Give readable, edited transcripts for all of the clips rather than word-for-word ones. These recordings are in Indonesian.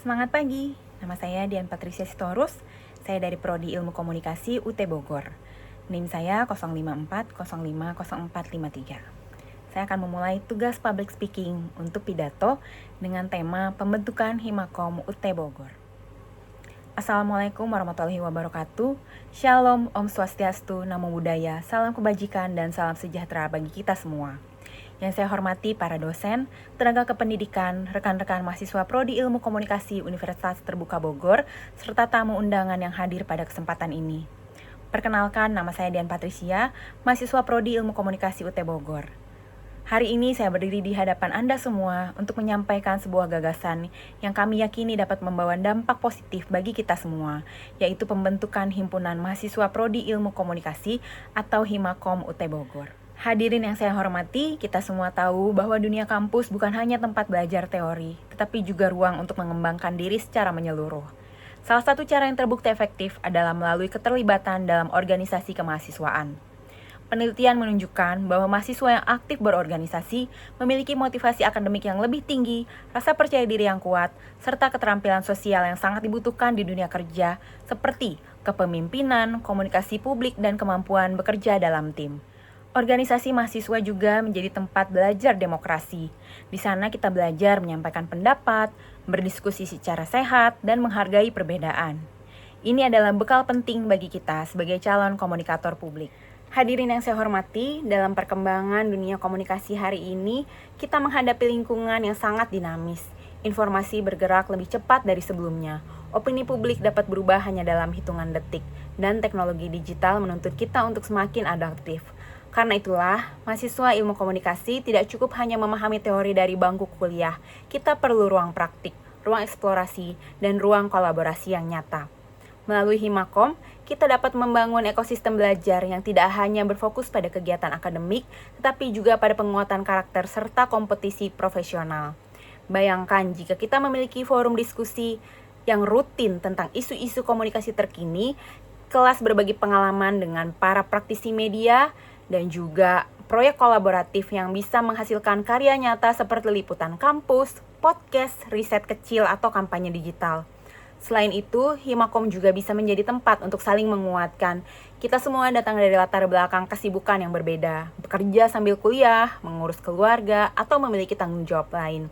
Semangat pagi, nama saya Dian Patricia Sitorus. Saya dari Prodi Ilmu Komunikasi UT Bogor. NIM saya 054050453. Saya akan memulai tugas public speaking untuk pidato dengan tema pembentukan Himakom UT Bogor. Assalamualaikum warahmatullahi wabarakatuh. Shalom, Om Swastiastu, Namo Buddhaya, salam kebajikan dan salam sejahtera bagi kita semua. Yang saya hormati para dosen, tenaga kependidikan, rekan-rekan mahasiswa Prodi Ilmu Komunikasi Universitas Terbuka Bogor, serta tamu undangan yang hadir pada kesempatan ini. Perkenalkan, nama saya Dian Patricia, mahasiswa Prodi Ilmu Komunikasi UT Bogor. Hari ini saya berdiri di hadapan Anda semua untuk menyampaikan sebuah gagasan yang kami yakini dapat membawa dampak positif bagi kita semua, yaitu pembentukan Himpunan Mahasiswa Prodi Ilmu Komunikasi atau Himakom UT Bogor. Hadirin yang saya hormati, kita semua tahu bahwa dunia kampus bukan hanya tempat belajar teori, tetapi juga ruang untuk mengembangkan diri secara menyeluruh. Salah satu cara yang terbukti efektif adalah melalui keterlibatan dalam organisasi kemahasiswaan. Penelitian menunjukkan bahwa mahasiswa yang aktif berorganisasi memiliki motivasi akademik yang lebih tinggi, rasa percaya diri yang kuat, serta keterampilan sosial yang sangat dibutuhkan di dunia kerja, seperti kepemimpinan, komunikasi publik, dan kemampuan bekerja dalam tim. Organisasi mahasiswa juga menjadi tempat belajar demokrasi. Di sana kita belajar menyampaikan pendapat, berdiskusi secara sehat, dan menghargai perbedaan. Ini adalah bekal penting bagi kita sebagai calon komunikator publik. Hadirin yang saya hormati, dalam perkembangan dunia komunikasi hari ini, kita menghadapi lingkungan yang sangat dinamis. Informasi bergerak lebih cepat dari sebelumnya. Opini publik dapat berubah hanya dalam hitungan detik, dan teknologi digital menuntut kita untuk semakin adaptif. Karena itulah, mahasiswa ilmu komunikasi tidak cukup hanya memahami teori dari bangku kuliah. Kita perlu ruang praktik, ruang eksplorasi, dan ruang kolaborasi yang nyata. Melalui Himakom, kita dapat membangun ekosistem belajar yang tidak hanya berfokus pada kegiatan akademik, tetapi juga pada penguatan karakter serta kompetisi profesional. Bayangkan jika kita memiliki forum diskusi yang rutin tentang isu-isu komunikasi terkini, kelas berbagi pengalaman dengan para praktisi media, dan juga proyek kolaboratif yang bisa menghasilkan karya nyata seperti liputan kampus, podcast, riset kecil, atau kampanye digital. Selain itu, Himakom juga bisa menjadi tempat untuk saling menguatkan. Kita semua datang dari latar belakang kesibukan yang berbeda, bekerja sambil kuliah, mengurus keluarga, atau memiliki tanggung jawab lain.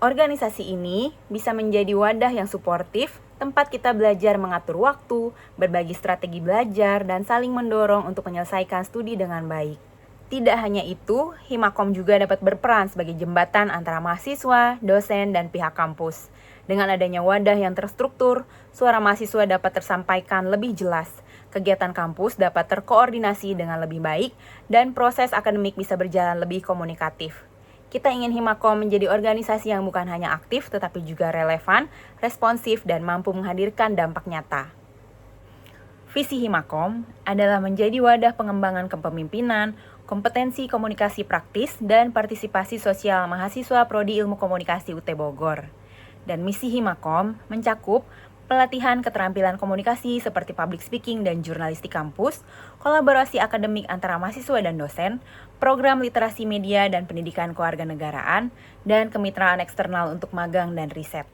Organisasi ini bisa menjadi wadah yang suportif, tempat kita belajar mengatur waktu, berbagi strategi belajar, dan saling mendorong untuk menyelesaikan studi dengan baik. Tidak hanya itu, Himakom juga dapat berperan sebagai jembatan antara mahasiswa, dosen, dan pihak kampus. Dengan adanya wadah yang terstruktur, suara mahasiswa dapat tersampaikan lebih jelas, kegiatan kampus dapat terkoordinasi dengan lebih baik, dan proses akademik bisa berjalan lebih komunikatif. Kita ingin Himakom menjadi organisasi yang bukan hanya aktif, tetapi juga relevan, responsif, dan mampu menghadirkan dampak nyata. Visi Himakom adalah menjadi wadah pengembangan kepemimpinan, kompetensi komunikasi praktis, dan partisipasi sosial mahasiswa Prodi Ilmu Komunikasi UT Bogor. Dan misi Himakom mencakup pelatihan keterampilan komunikasi seperti public speaking dan jurnalistik kampus, kolaborasi akademik antara mahasiswa dan dosen, program literasi media dan pendidikan kewarganegaraan, dan kemitraan eksternal untuk magang dan riset.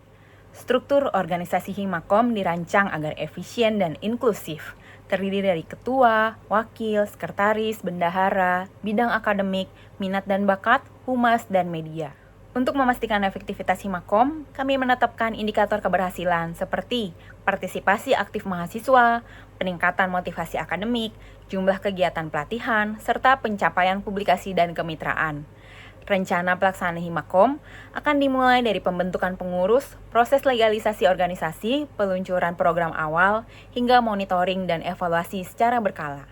Struktur organisasi Himakom dirancang agar efisien dan inklusif, terdiri dari ketua, wakil, sekretaris, bendahara, bidang akademik, minat dan bakat, humas, dan media. Untuk memastikan efektivitas Himakom, kami menetapkan indikator keberhasilan seperti partisipasi aktif mahasiswa, peningkatan motivasi akademik, jumlah kegiatan pelatihan, serta pencapaian publikasi dan kemitraan. Rencana pelaksanaan Himakom akan dimulai dari pembentukan pengurus, proses legalisasi organisasi, peluncuran program awal, hingga monitoring dan evaluasi secara berkala.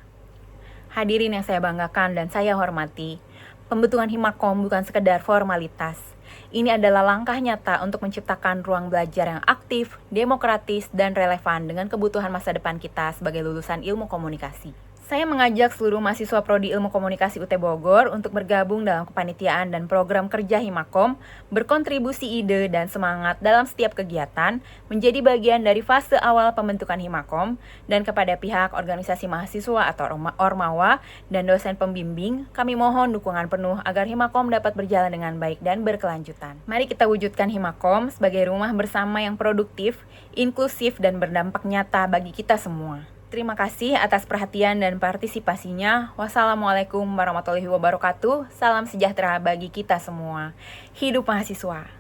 Hadirin yang saya banggakan dan saya hormati, pembentukan Himakom bukan sekedar formalitas. Ini adalah langkah nyata untuk menciptakan ruang belajar yang aktif, demokratis, dan relevan dengan kebutuhan masa depan kita sebagai lulusan ilmu komunikasi. Saya mengajak seluruh mahasiswa Prodi Ilmu Komunikasi UT Bogor untuk bergabung dalam kepanitiaan dan program kerja Himakom, berkontribusi ide dan semangat dalam setiap kegiatan, menjadi bagian dari fase awal pembentukan Himakom, dan kepada pihak organisasi mahasiswa atau Ormawa dan dosen pembimbing, kami mohon dukungan penuh agar Himakom dapat berjalan dengan baik dan berkelanjutan. Mari kita wujudkan Himakom sebagai rumah bersama yang produktif, inklusif, dan berdampak nyata bagi kita semua. Terima kasih atas perhatian dan partisipasinya. Wassalamualaikum warahmatullahi wabarakatuh. Salam sejahtera bagi kita semua. Hidup mahasiswa.